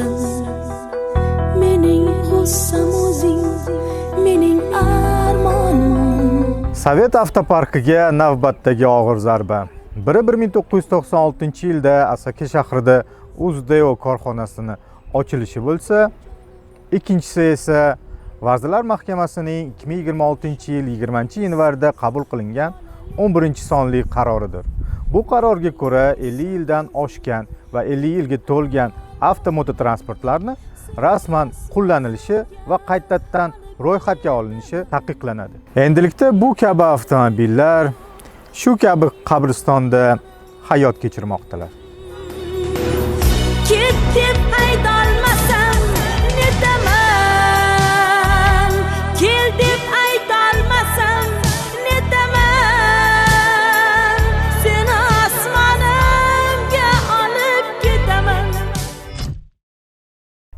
olmasin. Mening g'ussam o'zing, mening armonim. Sovet avtoparkiga navbatdagi og'ir zarba. Biri 1996-yilda Asaka shahrida Uzdeo korxonasini ochilishi bo'lsa, ikkinchisi esa Vazirlar Mahkamasining 2026-yil 20-yanvarda qabul qilingan 11-sonli qaroridir. Bu qarorga ko'ra 50 yildan oshgan va 50 yilga to'lgan avtomototransportlarni rasman qo'llanilishi va qaytadan ro'yxatga olinishi taqiqlanadi. Endilikda bu kabi avtomobillar shu kabi qabristonda hayot kechirmoqdalar. Ket deb aytolmasam netaman, kel deb aytolmasam netaman, seni osmonimga olib ketaman.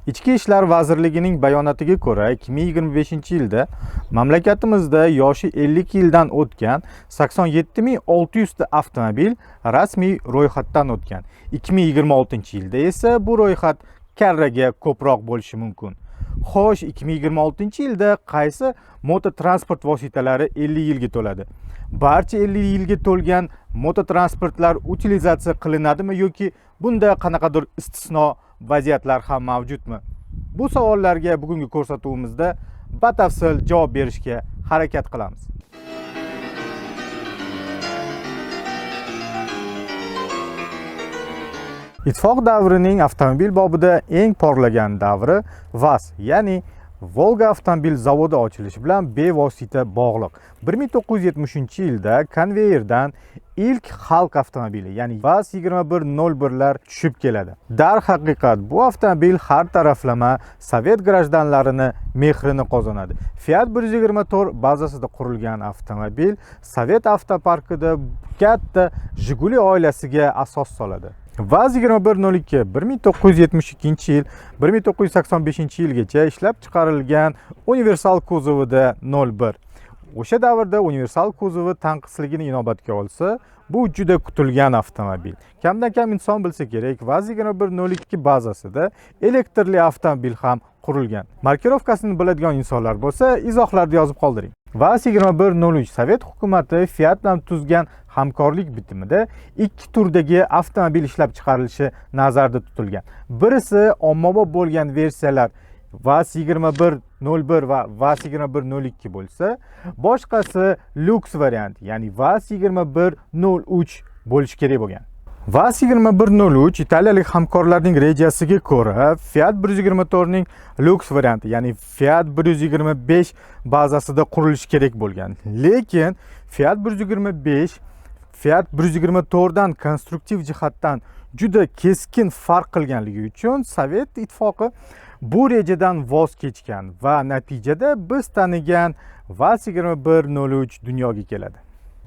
Ichki ishlar vazirligining bayonotiga ko'ra 2025-yilda mamlakatimizda yoshi 50 yildan o'tgan 87.600 ta avtomobil rasmiy ro'yxatdan o'tgan. 2026-yilda esa bu ro'yxat karraga ko'proq bo'lishi mumkin. Xo'sh, 2026-yilda qaysi mototransport vositalari 50 yilga to'ladi? Barcha 50 yilga to'lgan mototransportlar utilizatsiya qilinadimi yoki bunda qanaqadir istisno vaziyatlar ham mavjudmi? Bu savollarga bugungi ko'rsatuvimizda batafsil javob berishga harakat qilamiz. Ittifoq davrining avtomobil bobida eng porlagan davri VAZ, ya'ni Volga avtomobil zavodi ochilishi bilan bevosita bog'liq. 1970-yilda konveyerdan ilk xalq avtomobili, ya'ni VAZ 2101lar tushib keladi. Darhaqiqat bu avtomobil har taraflama Sovet grajdanlarini mehrini qozonadi. Fiat 124 bazasida qurilgan avtomobil Sovet avtoparkida katta Jiguli oilasiga asos soladi. VAZ 2102 1972-yil 1985-yilgacha ishlab chiqarilgan universal kuzovida 01. O'sha davrda universal kuzovi tanqisligini inobatga olsa, bu juda kutilgan avtomobil. Kamdan kam inson bilsa kerak, VAZ 2102 bazasida elektrli avtomobil ham qurilgan. Markirovkasini biladigan insonlar bo'lsa, izohlarda yozib qoldiring. VAZ 2103 Sovet hukumati Fiat bilan tuzgan hamkorlik bitimida ikki turdagi avtomobil ishlab chiqarilishi nazarda tutilgan. Birisi ommabop bo'lgan versiyalar VAZ 2101 va VAZ 2102 bo'lsa, boshqasi lyuks variant, ya'ni VAZ 2103 bo'lishi kerak bo'lgan. VAZ 2103 italiyalik hamkorlarning rejasiga ko'ra Fiat 124 ning lyuks varianti, ya'ni Fiat 125 bazasida qurilishi kerak bo'lgan. Lekin Fiat 125 Fiat 124 dan konstruktiv jihatdan juda keskin farq qilganligi uchun Sovet ittifoqi bu rejadan voz kechgan va natijada biz tanigan VAZ 2103 dunyoga keladi.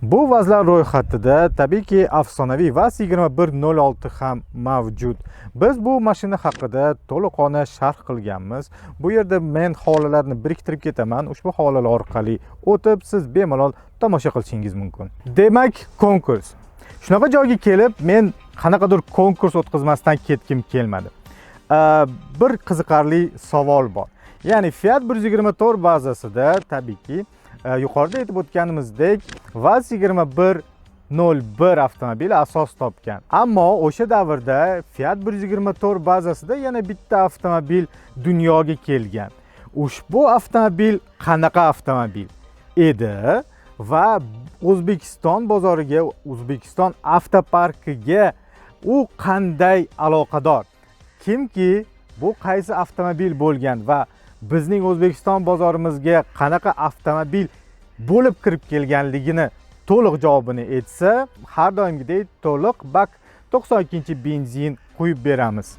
Bu vazlar ro'yxatida tabiiyki afsonaviy VAZ 2106 ham mavjud. Biz bu mashina haqida to'liqona sharh qilganmiz. Bu yerda men havolalarni biriktirib ketaman. Ushbu havolalar orqali o'tib siz bemalol tomosha qilishingiz mumkin. Demak, konkurs. Shunaqa joyga kelib, men qanaqadir konkurs o'tkazmasdan ketkim kelmadi. Bir qiziqarli savol bor. Ya'ni Fiat 124 bazasida tabiiyki yuqorida aytib o'tganimizdek VAZ 2101 avtomobili asos topgan. Ammo o'sha davrda Fiat 124 bazasida yana bitta avtomobil dunyoga kelgan. Ushbu avtomobil qanaqa avtomobil edi va O'zbekiston bozoriga, O'zbekiston avtoparkiga u qanday aloqador? Kimki bu qaysi avtomobil bo'lgan va bizning O'zbekiston bozorimizga qanaqa avtomobil bo'lib kirib kelganligini to'liq javobini aytsa, har doimgidek to'liq bak 92 benzin quyib beramiz.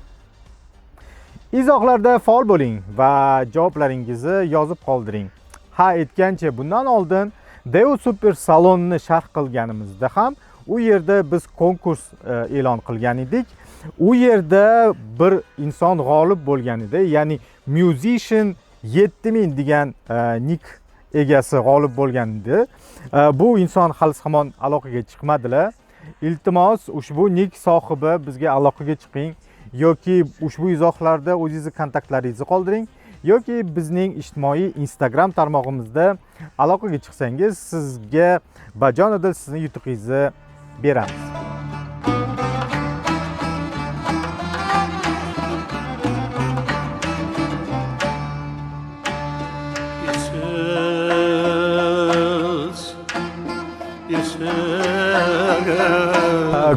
Izohlarda faol bo'ling va javoblaringizni yozib qoldiring. Ha, aytgancha bundan oldin Deo Super salonni sharh qilganimizda ham u yerda biz konkurs e'lon qilgan edik. U yerda bir inson g'olib bo'lgan edi, ya'ni Musician 7000 degan nick egasi g'olib bo'lgan edi. Bu inson hali hamon aloqaga chiqmadilar. Iltimos ushbu nick sohibi bizga aloqaga chiqing yoki ushbu izohlarda o'zingizni kontaktlaringizni qoldiring yoki bizning ijtimoiy Instagram tarmog'imizda aloqaga chiqsangiz sizga bajonidil sizning yutug'ingizni beramiz.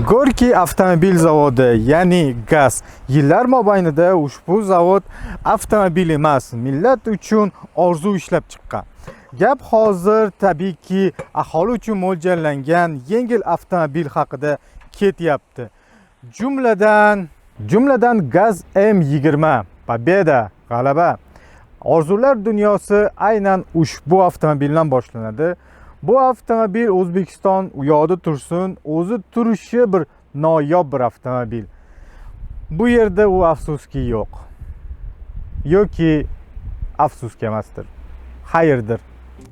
Gorki avtomobil zavodi, ya'ni gaz. Yillar mobaynida ushbu zavod avtomobil emas, millat uchun orzu ishlab chiqqan. Gap hozir tabiiyki aholi uchun mo'ljallangan yengil avtomobil haqida ketyapti. Jumladan Gaz M20 Pobeda, g'alaba. Orzular dunyosi aynan ushbu avtomobildan boshlanadi. Bu avtomobil O'zbekiston u yoqda tursin, o'zi turishi bir noyob bir avtomobil. Bu yerda u afsuski yo'q. Yoki afsuski emasdir. Xayrdir.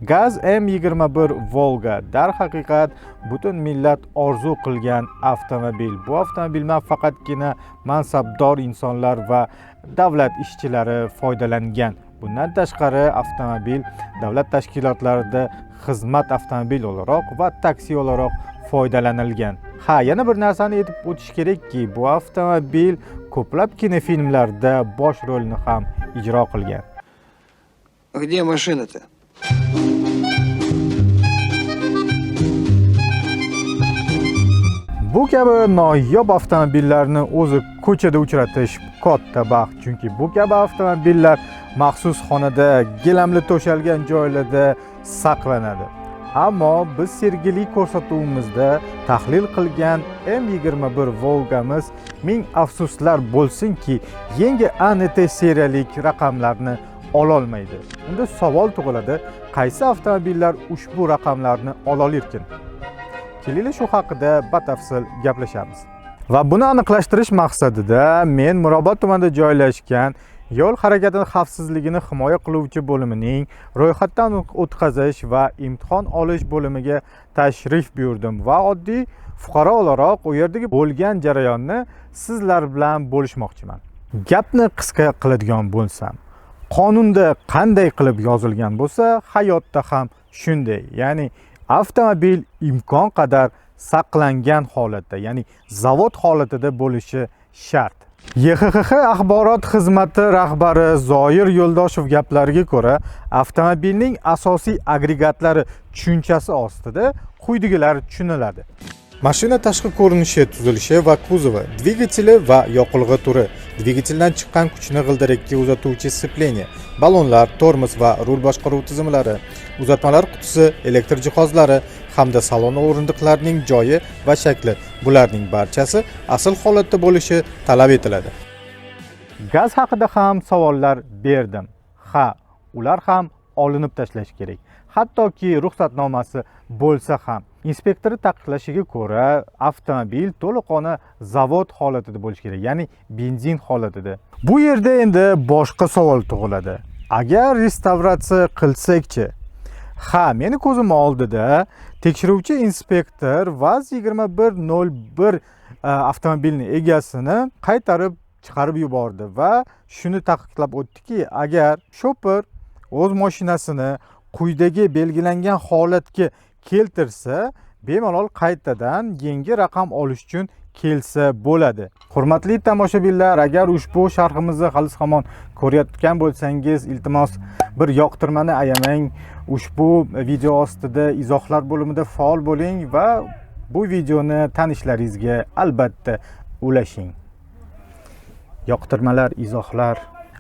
Gaz M21 Volga darhaqiqat butun millat orzu qilgan avtomobil. Bu avtomobildan faqatgina mansabdor insonlar va davlat ishchilari foydalangan. Bundan tashqari avtomobil davlat tashkilotlarida xizmat avtomobil o'laroq va taksi o'laroq foydalanilgan. Yana bir narsani aytib o'tish kerakki, bu avtomobil ko'plab kinofilmlarda bosh rolni ham ijro qilgan. Где машина-то? Bu kabi noyob avtomobillarni o'zi ko'chada uchratish katta baxt, chunki bu kabi avtomobillar maxsus xonada, gilamli to'shalgan joylarda saqlanadi. Ammo biz sergeli ko'rsatuvimizda tahlil qilgan M21 Volgamiz ming afsuslar bo'lsinki, yangi ANT seriyalik raqamlarni ololmaydi. Unda savol tug'iladi, qaysi avtomobillar ushbu raqamlarni ololarkin? Kelinglar shu haqida batafsil gaplashamiz. Va buni aniqlashtirish maqsadida men Mirobod tumanida joylashgan yo'l harakati xavfsizligini himoya qiluvchi bo'limining ro'yxatdan o'tkazish va imtihon olish bo'limiga tashrif buyurdim va oddiy fuqaro o'laroq u yerdagi bo'lgan jarayonni sizlar bilan bo'lishmoqchiman. Gapni qisqa qiladigan bo'lsam, qonunda qanday qilib yozilgan bo'lsa, hayotda ham shunday. Ya'ni avtomobil imkon qadar saqlangan holatda, ya'ni zavod holatida bo'lishi shart. YXXX axborot xizmati rahbari Zoir Yo'ldoshev gaplariga ko'ra, avtomobilning asosiy agregatlari tushunchasi ostida quyidagilar tushuniladi. Mashina tashqi ko'rinishi, tuzilishi va kuzovi, dvigateli va yoqilg'i turi, dvigateldan chiqqan kuchni g'ildirakka uzatuvchi scepleniya, ballonlar, tormoz va rul boshqaruv tizimlari, uzatmalar qutisi, elektr jihozlari hamda salon o'rindiqlarining joyi va shakli, bularning barchasi asl holatda bo'lishi talab etiladi. Gaz haqida ham savollar berdim. Ular ham olinib tashlash kerak. Hattoki ruxsatnomasi bo'lsa ham. Inspektori ta'kidlashiga ko'ra, avtomobil to'liqona zavod holatida bo'lishi kerak, ya'ni benzin holatida. Bu yerda endi boshqa savol tug'iladi. Agar restavratsiya qilsak-chi? Meni ko'zim oldida tekshiruvchi inspektor VAZ 2101 avtomobilning egasini qaytarib chiqarib yubordi va shuni ta'kidlab o'tdiki, agar shoför o'z mashinasini quyidagi belgilangan holatga keltirsa, bemalol qaytadan yangi raqam olish uchun kelsa bo'ladi. Hurmatli tomoshabinlar, agar ushbu sharhimizni hali hamon ko'rayotgan bo'lsangiz, iltimos bir yoqtirmani ayamang. Ushbu video ostida izohlar bo'limida faol bo'ling va bu videoni tanishlaringizga albatta ulashing. Yoqtirmalar, izohlar.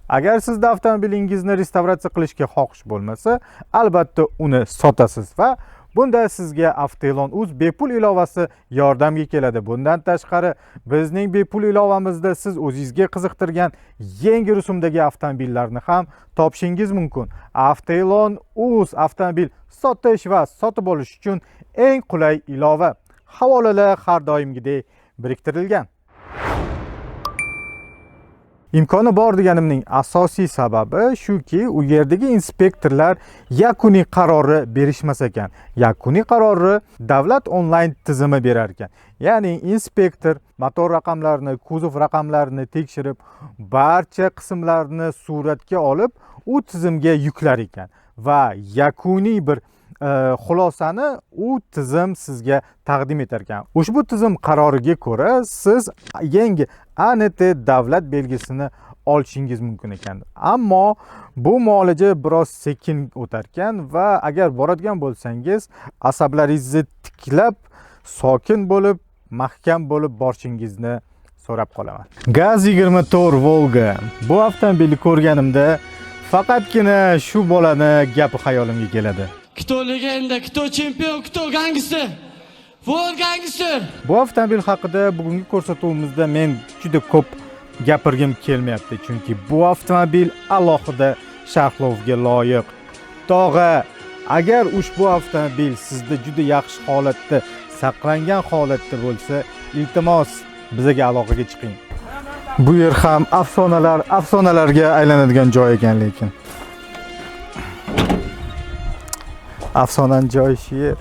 Agar sizda avtomobilingizni restavratsiya qilishga xohish bo'lmasa, albatta uni sotasiz va bunda sizga Avtoelon.uz bepul ilovasi yordamga keladi. Bundan tashqari, bizning bepul ilovamizda siz o'zingizga qiziqtirgan yangi rusumdagi avtomobillarni ham topishingiz mumkin. Avtoelon.uz avtomobil sotish va sotib olish uchun eng qulay ilova. Havolalar har doimgidek biriktirilgan. Imkoni bor deganimning asosiy sababi shuki, u yerdagi inspektorlar yakuniy qarori berishmas ekan. Yakuniy qarori davlat onlayn tizimi berar ekan. Ya'ni inspektor motor raqamlarini, kuzov raqamlarini tekshirib, barcha qismlarni suratga olib, u tizimga yuklar ekan va yakuniy bir xulosani u tizim sizga taqdim etar ekan. Ushbu tizim qaroriga ko'ra siz yangi ANT davlat belgisini olishingiz mumkin ekan. Ammo bu muolaja biroz sekin o'tar ekan va agar boradigan bo'lsangiz, asablaringizni tiklab, sokin bo'lib, mahkam bo'lib borishingizni so'rab qolaman. Gaz 24 Volga. Bu avtomobilni ko'rganimda faqatgina shu bolani gapi xayolimga keladi. Кто legenda, кто chempion, кто gangster. Vol gangster. Bu avtomobil haqida bugungi ko'rsatuvimizda men juda ko'p gapirgim kelmayapti, chunki bu avtomobil alohida sharhlovga loyiq. Tog'a, agar ushbu avtomobil sizda juda yaxshi holatda, saqlangan holatda bo'lsa, iltimos bizga aloqaga chiqing. Bu yer ham afsonalarga aylanadigan joy ekan, lekin afsonaning joyi shu yer.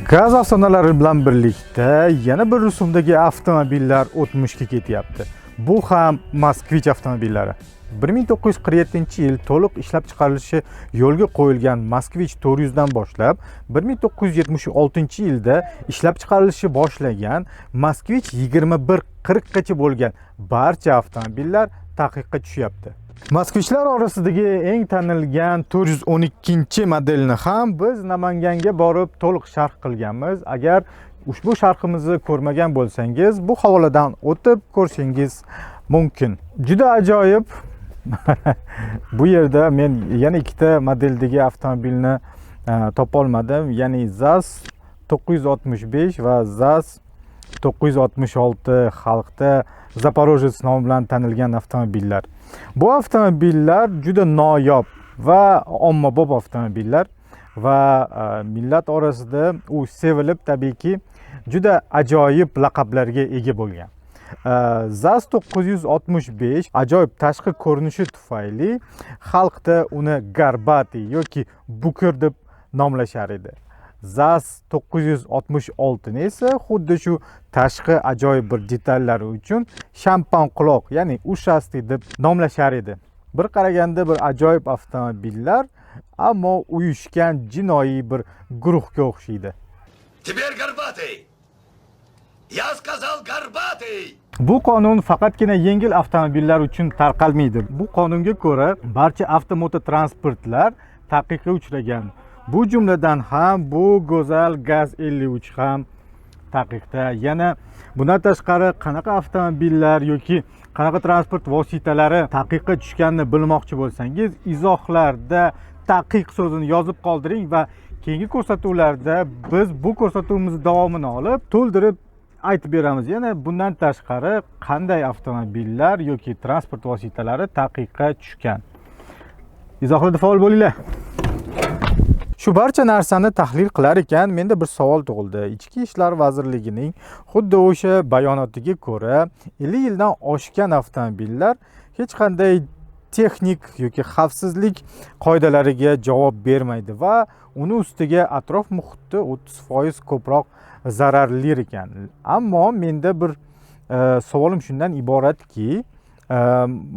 Gaz afsonalari bilan birlikda yana bir rusumdagi avtomobillar o'tmishga ketyapti. Bu ham Moskvich avtomobillari. 1947-yil to'liq ishlab chiqarilishi yo'lga qo'yilgan Moskvich 400 dan boshlab 1976-yilda ishlab chiqarilishi boshlangan Moskvich 2140 gacha bo'lgan barcha avtomobillar taqiqqa tushyapti. Moskvichlar orasidagi eng tanilgan 412-modelni ham biz Namanganga borib to'liq sharh qilganmiz. Agar ushbu sharhimizni ko'rmagan bo'lsangiz, bu havoladan o'tib ko'rishingiz mumkin. Juda ajoyib. Bu yerda men yana ikkita modeldagi avtomobilni topa olmadim. Ya'ni ZAZ 965 va ZAZ 966 xalqda Zaporojets nomi bilan tanilgan avtomobillar. Bu avtomobillar juda noyob va ommabop avtomobillar va millat orasida u sevilib, tabiiyki, juda ajoyib laqablarga ega bo'lgan. ZAZ 965 ajoyib tashqi ko'rinishi tufayli xalqda uni Garbati yoki Bukur deb nomlashar edi. ZAZ 966 ni esa xuddi shu tashqi ajoyib bir detallari uchun shampan quloq, ya'ni ushasti deb nomlashar edi. Bir qaraganda bir ajoyib avtomobillar, ammo uyushgan jinoiy bir guruhga o'xshaydi. Теперь Горбатый! Я сказал Горбатый! Bu qonun faqatgina yengil avtomobillar uchun tarqalmaydi. Bu qonunga ko'ra barcha avtomototransportlar taqiqqa uchragan. Bu jumladan ham bu go'zal Gaz 53 ham taqiqda. Yana bundan tashqari qanaqa avtomobillar yoki qanaqa transport vositalari taqiqqa tushganini bilmoqchi bo'lsangiz, izohlarda taqiq so'zini yozib qoldiring va keyingi ko'rsatuvlarda biz bu ko'rsatuvimiz davomini olib to'ldirib aytib beramiz. Yana bundan tashqari qanday avtomobillar yoki transport vositalari taqiqqa tushgan. Izohlarda faol bo'linglar. Shu barcha narsani tahlil qilar ekan, menda bir savol tug'ildi. Ichki ishlar vazirligining xuddi o'sha bayonotiga ko'ra 50 yildan oshgan avtomobillar hech qanday texnik yoki xavfsizlik qoidalariga javob bermaydi va uni ustiga atrof muhitda 30% ko'proq zararli ekan. Ammo menda bir savolim shundan iboratki,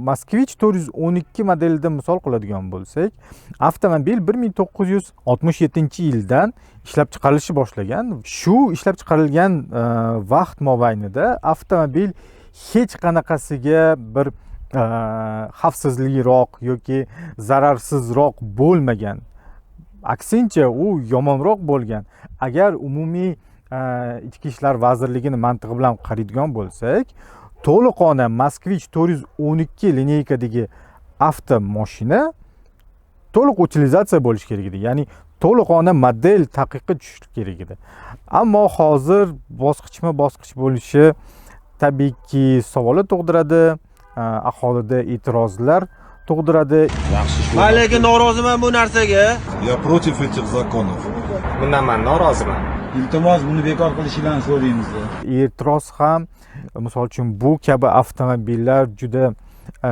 Moskvich 412 modelida misol qiladigan bo'lsak, avtomobil 1967-yildan ishlab chiqarilishi boshlangan. Shu ishlab chiqarilgan vaqt mobaynida avtomobil hech qanaqasiga bir xavfsizliroq yoki zararsizroq bo'lmagan. Aksincha, u yomonroq bo'lgan. Agar umumiy ichki ishlar vazirligini mantig'i bilan qaraydigan bo'lsak, to'liqona Moskvich 412 lineykadagi avtomashina to'liq utilizatsiya bo'lishi kerak edi. Ya'ni to'liqona model taqiqqa tushishi kerak edi. Ammo hozir bosqichma-bosqich bo'lishi tabiiyki savol tug'diradi, aholida e'tirozlar tug'diradi. Men lekin noroziman bu narsaga. Я против этих законов. Bundan men noroziman. Iltimos buni bekor qilishingizni so'raymiz. E'tiroz ham misol uchun bu kabi avtomobillar juda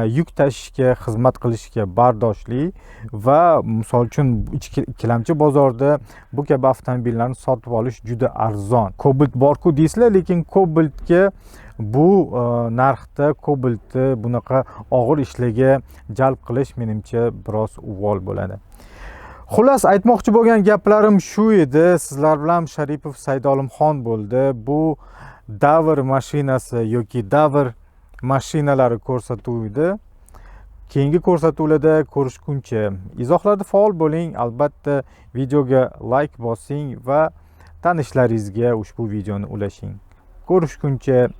yuk tashishga, xizmat qilishga bardoshli va misol uchun ikkilamchi bozorda bu kabi avtomobillarni sotib olish juda arzon. Cobalt bor-ku deysizlar, lekin Cobaltga bu narxda Cobaltni bunaqa og'ir ishlarga jalb qilish menimcha biroz uvol bo'ladi. Xullas, aytmoqchi bo'lgan gaplarim shu edi. Sizlar bilan Sharipov Saydolimxon bo'ldi. Bu davr mashinasi yoki davr mashinalari ko'rsatuvida. Keyingi ko'rsatuvlarda ko'rishguncha izohlarda faol bo'ling. Albatta videoga like bosing va tanishlaringizga ushbu videoni ulashing. Ko'rishguncha